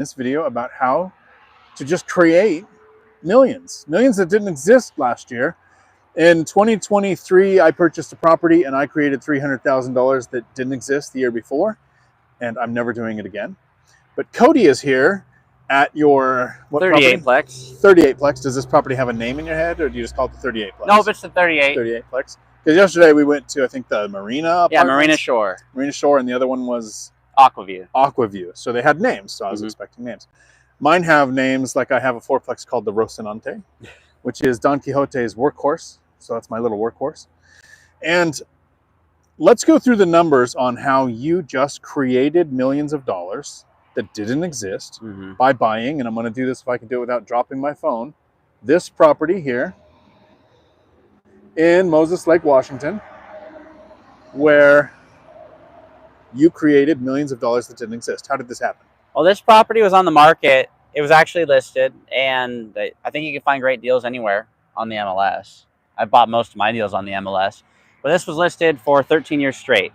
this video about how to just create millions that didn't exist last year. In 2023, I purchased a property and I created $300,000 that didn't exist the year before, and I'm never doing it again. But Cody is here at your what 38 property? plex. 38 plex. Does this property have a name in your head, or do you just call it the 38 plex? No, it's the 38. 38 plex. Because yesterday we went to, I think, the Marina. Yeah, Marina Shore. Marina Shore, and the other one was Aquaview. So they had names, so I was expecting names. Mine have names, like I have a fourplex called the Rocinante, which is Don Quixote's workhorse. So that's my little workhorse. And let's go through the numbers on how you just created millions of dollars that didn't exist by buying, and I'm going to do this if I can do it without dropping my phone, this property here in Moses Lake, Washington, where you created millions of dollars that didn't exist. How did this happen? Well, this property was on the market. It was actually listed, and I think you can find great deals anywhere on the MLS. I bought most of my deals on the MLS, but this was listed for 13 years straight.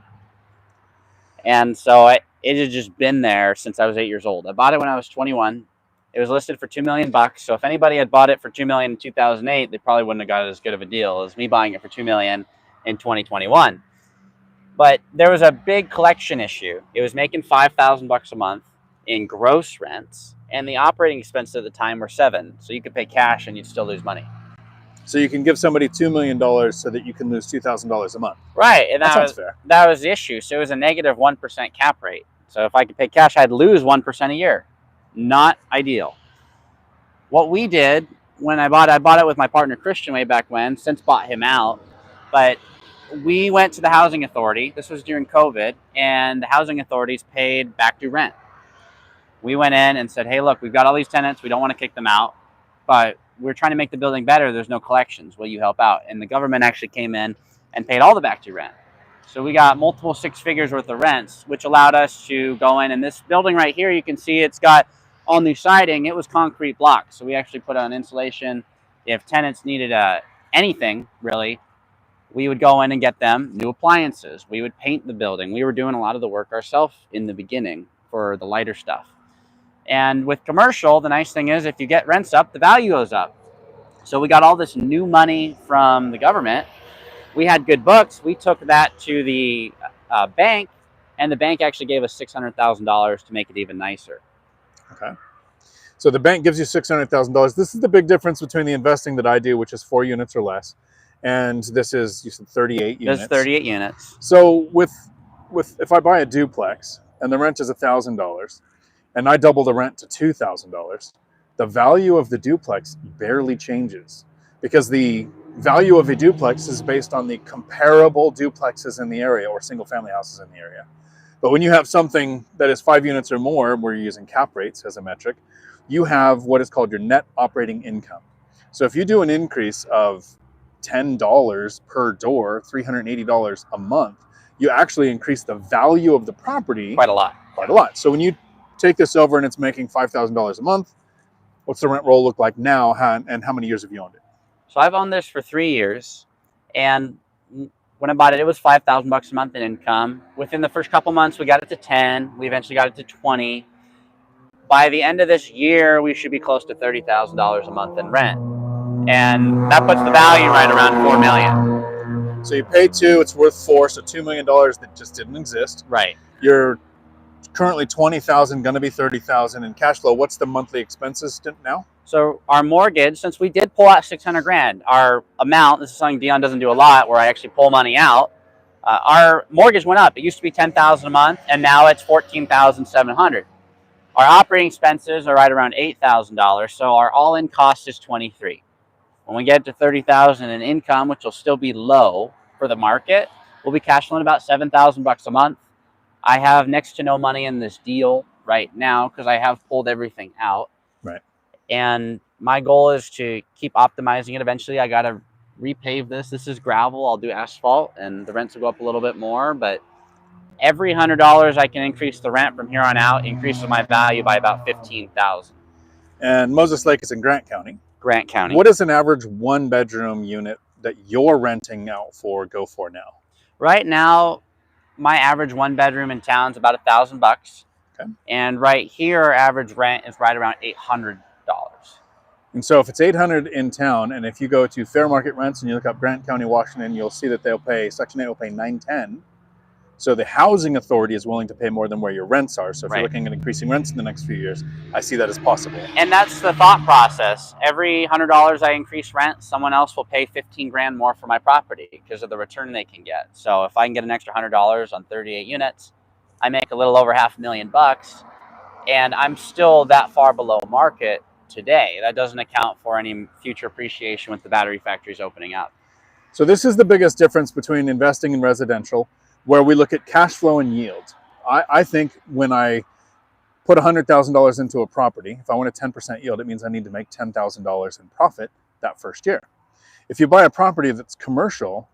And so it had just been there since I was 8 years old. I bought it when I was 21. It was listed for $2 million. So if anybody had bought it for $2 million in 2008, they probably wouldn't have got as good of a deal as me buying it for $2 million in 2021. But there was a big collection issue. It was making $5,000 a month in gross rents, and the operating expenses at the time were $7,000. So you could pay cash and you'd still lose money. So you can give somebody $2 million so that you can lose $2,000 a month. Right, and that sounds fair. That was the issue. So it was a negative 1% cap rate. So if I could pay cash, I'd lose 1% a year. Not ideal. What we did when I bought it with my partner Christian way back when, since bought him out, but we went to the housing authority. This was during COVID, and the housing authorities paid back due rent. We went in and said, hey, look, we've got all these tenants. We don't want to kick them out, but we're trying to make the building better. There's no collections. Will you help out? And the government actually came in and paid all the back due rent. So we got multiple 6 figures worth of rents, which allowed us to go in. And this building right here, you can see it's got all new siding. It was concrete blocks. So we actually put on insulation. If tenants needed anything, really, we would go in and get them new appliances. We would paint the building. We were doing a lot of the work ourselves in the beginning for the lighter stuff. And with commercial, the nice thing is if you get rents up, the value goes up. So we got all this new money from the government. We had good books. We took that to the bank, and the bank actually gave us $600,000 to make it even nicer. Okay. So the bank gives you $600,000. This is the big difference between the investing that I do, which is 4 units or less, and this is, you said, 38 units. This is 38 units. So with if I buy a duplex and the rent is $1,000, and I double the rent to $2,000, the value of the duplex barely changes, because the value of a duplex is based on the comparable duplexes in the area or single family houses in the area. But when you have something that is 5 units or more, where you're using cap rates as a metric, you have what is called your net operating income. So if you do an increase of $10 per door, $380 a month, you actually increase the value of the property quite a lot. So when you take this over and it's making $5,000 a month, what's the rent roll look like now, and how many years have you owned it? So I've owned this for 3 years, and when I bought it, it was $5,000 a month in income. Within the first couple months, we got it to 10. We eventually got it to 20. By the end of this year, we should be close to $30,000 a month in rent, and that puts the value right around $4 million. So you pay 2, it's worth 4, so $2 million that just didn't exist. Right. You're currently $20,000, going to be $30,000 in cash flow. What's the monthly expenses now? So our mortgage, since we did pull out $600,000, our amount, this is something Dion doesn't do a lot, where I actually pull money out, our mortgage went up. It used to be $10,000 a month, and now it's $14,700. Our operating expenses are right around $8,000, so our all-in cost is $23,000. When we get to $30,000 in income, which will still be low for the market, we'll be cash flowing about $7,000 a month. I have next to no money in this deal right now because I have pulled everything out. Right. And my goal is to keep optimizing it. Eventually, I got to repave this. This is gravel. I'll do asphalt, and the rents will go up a little bit more. But every $100 I can increase the rent from here on out increases my value by about $15,000. And Moses Lake is in Grant County. Grant County. What does an average 1-bedroom unit that you're renting out for go for now? Right now, my average 1-bedroom in town is about $1,000. Okay. And right here, our average rent is right around $800. And so if it's 800 in town, and if you go to fair market rents and you look up Grant County, Washington, you'll see that Section 8 will pay 910. So the housing authority is willing to pay more than where your rents are. So if you're looking at increasing rents in the next few years, I see that as possible. And that's the thought process. Every $100 I increase rent, someone else will pay 15 grand more for my property because of the return they can get. So if I can get an extra $100 on 38 units, I make a little over $500,000, and I'm still that far below market today. That doesn't account for any future appreciation with the battery factories opening up. So this is the biggest difference between investing in residential, where we look at cash flow and yield. I think when I put $100,000 into a property, if I want a 10% yield, it means I need to make $10,000 in profit that first year. If you buy a property that's commercial,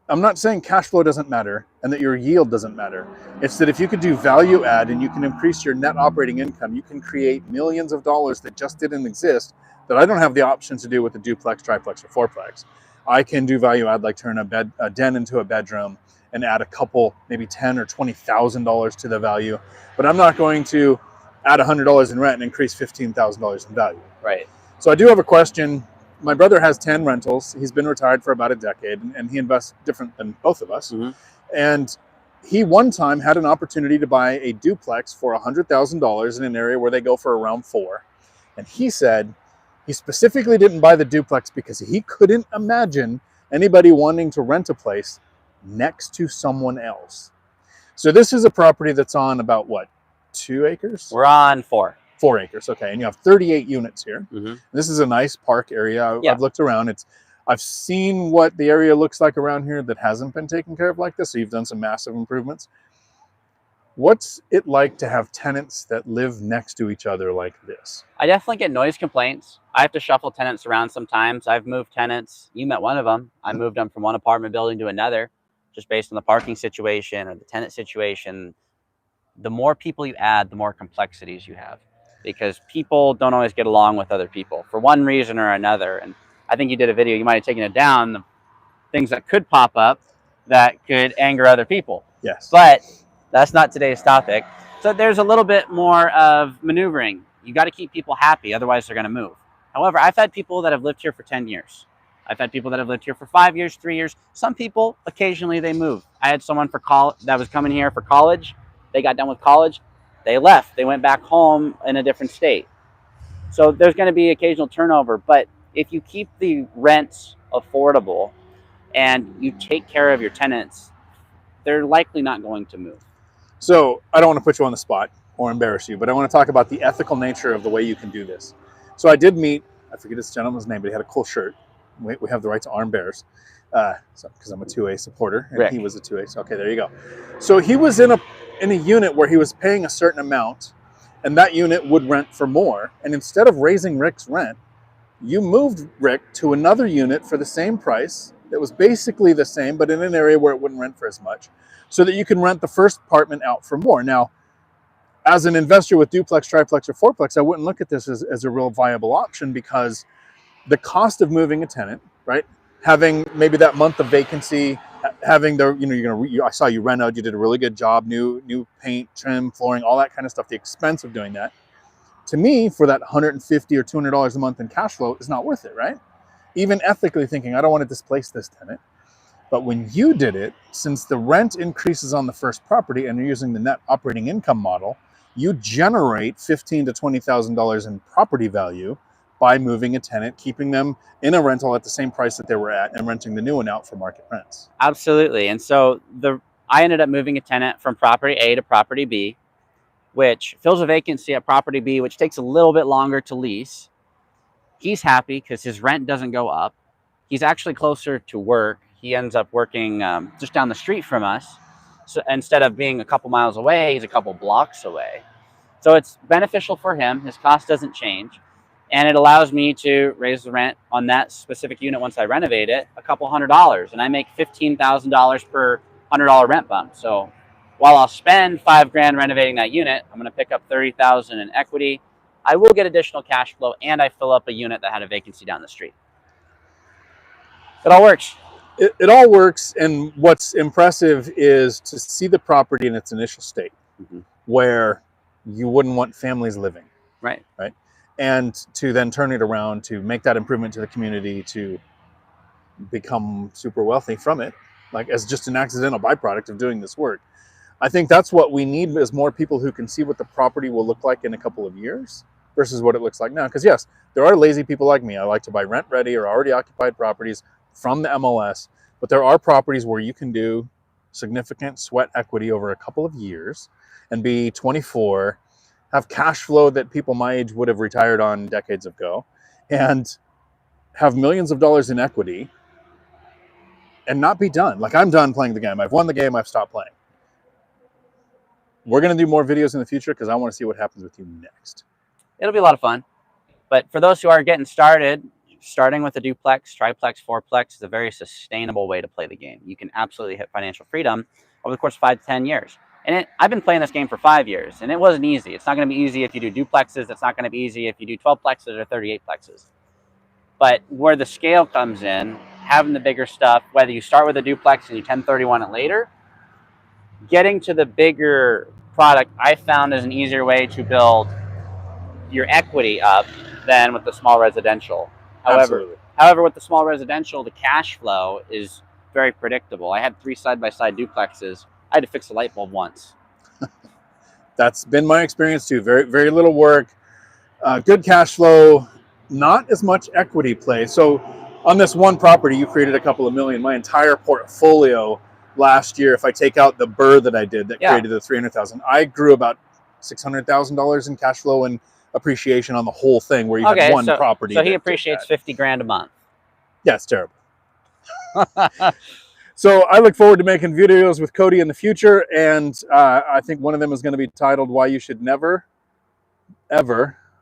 I'm not saying cash flow doesn't matter and that your yield doesn't matter. It's that if you could do value add and you can increase your net operating income, you can create millions of dollars that just didn't exist, that I don't have the option to do with a duplex, triplex, or fourplex. I can do value add, like turn a den into a bedroom and add a couple, maybe $10,000 or $20,000 to the value. But I'm not going to add $100 in rent and increase $15,000 in value. Right. So I do have a question. My brother has 10 rentals. He's been retired for about a decade, and he invests different than both of us. Mm-hmm. And he one time had an opportunity to buy a duplex for $100,000 in an area where they go for around $4 million. And he said he specifically didn't buy the duplex because he couldn't imagine anybody wanting to rent a place next to someone else. So this is a property that's on about what, 2 acres? We're on 4. 4 acres, okay, and you have 38 units here. Mm-hmm. This is a nice park area. I've looked around. I've seen what the area looks like around here that hasn't been taken care of like this. So you've done some massive improvements. What's it like to have tenants that live next to each other like this? I definitely get noise complaints. I have to shuffle tenants around sometimes. I've moved tenants. You met one of them. I moved them from one apartment building to another, just based on the parking situation or the tenant situation. The more people you add, the more complexities you have, because people don't always get along with other people for one reason or another. And I think you did a video, you might have taken it down, the things that could pop up that could anger other people. Yes. But that's not today's topic. So there's a little bit more of maneuvering. You got to keep people happy, otherwise they're going to move. However, I've had people that have lived here for 10 years. I've had people that have lived here for 5 years, 3 years. Some people, occasionally they move. I had someone that was coming here for college. They got done with college. They left. They went back home in a different state. So there's going to be occasional turnover. But if you keep the rents affordable and you take care of your tenants, they're likely not going to move. So I don't want to put you on the spot or embarrass you, but I want to talk about the ethical nature of the way you can do this. So I did meet, I forget this gentleman's name, but he had a cool shirt. We have the right to arm bears, because I'm a 2A supporter, and Rick. He was a 2A. So, okay, there you go. So he was in a unit where he was paying a certain amount, and that unit would rent for more. And instead of raising Rick's rent, you moved Rick to another unit for the same price that was basically the same, but in an area where it wouldn't rent for as much, so that you can rent the first apartment out for more. Now, as an investor with duplex, triplex, or fourplex, I wouldn't look at this as a real viable option, because the cost of moving a tenant, right? Having maybe that month of vacancy, having I saw you rent out, you did a really good job, new paint, trim, flooring, all that kind of stuff. The expense of doing that, to me, for that $150 or $200 a month in cash flow is not worth it, right? Even ethically thinking, I don't want to displace this tenant. But when you did it, since the rent increases on the first property and you're using the net operating income model, you generate $15,000 to $20,000 in property value by moving a tenant, keeping them in a rental at the same price that they were at, and renting the new one out for market rents. Absolutely. And so I ended up moving a tenant from property A to property B, which fills a vacancy at property B, which takes a little bit longer to lease. He's happy because his rent doesn't go up. He's actually closer to work. He ends up working just down the street from us. So instead of being a couple miles away, he's a couple blocks away. So it's beneficial for him. His cost doesn't change. And it allows me to raise the rent on that specific unit once I renovate it a couple $100. And I make $15,000 per $100 rent bump. So while I'll spend $5,000 renovating that unit, I'm going to pick up $30,000 in equity. I will get additional cash flow, and I fill up a unit that had a vacancy down the street. It all works. It all works, and what's impressive is to see the property in its initial state, where you wouldn't want families living. Right. Right. And to then turn it around to make that improvement to the community, to become super wealthy from it, like as just an accidental byproduct of doing this work. I think that's what we need, is more people who can see what the property will look like in a couple of years versus what it looks like now. Because yes, there are lazy people like me. I like to buy rent ready or already occupied properties from the MLS, but there are properties where you can do significant sweat equity over a couple of years and be 24, have cash flow that people my age would have retired on decades ago, and have millions of dollars in equity and not be done. Like, I'm done playing the game. I've won the game. I've stopped playing. We're going to do more videos in the future because I want to see what happens with you next. It'll be a lot of fun. But for those who are getting started, starting with a duplex, triplex, fourplex is a very sustainable way to play the game. You can absolutely hit financial freedom over the course of 5 to 10 years. And I've been playing this game for 5 years, and it wasn't easy. It's not going to be easy if you do duplexes. It's not going to be easy if you do 12 plexes or 38 plexes. But where the scale comes in, having the bigger stuff, whether you start with a duplex and you 1031 it later, getting to the bigger product, I found is an easier way to build your equity up than with the small residential. However, with the small residential, the cash flow is very predictable. I had 3 side-by-side duplexes. I had to fix a light bulb once. That's been my experience too. Very, very little work, good cash flow, not as much equity play. So on this one property, you created a couple of million. My entire portfolio last year, if I take out the burr that I did that created the 300,000, I grew about $600,000 in cash flow and appreciation on the whole thing, where you had one property. So he appreciates 50 grand a month. Yeah, it's terrible. So I look forward to making videos with Cody in the future, and I think one of them is going to be titled "Why You Should Never, Ever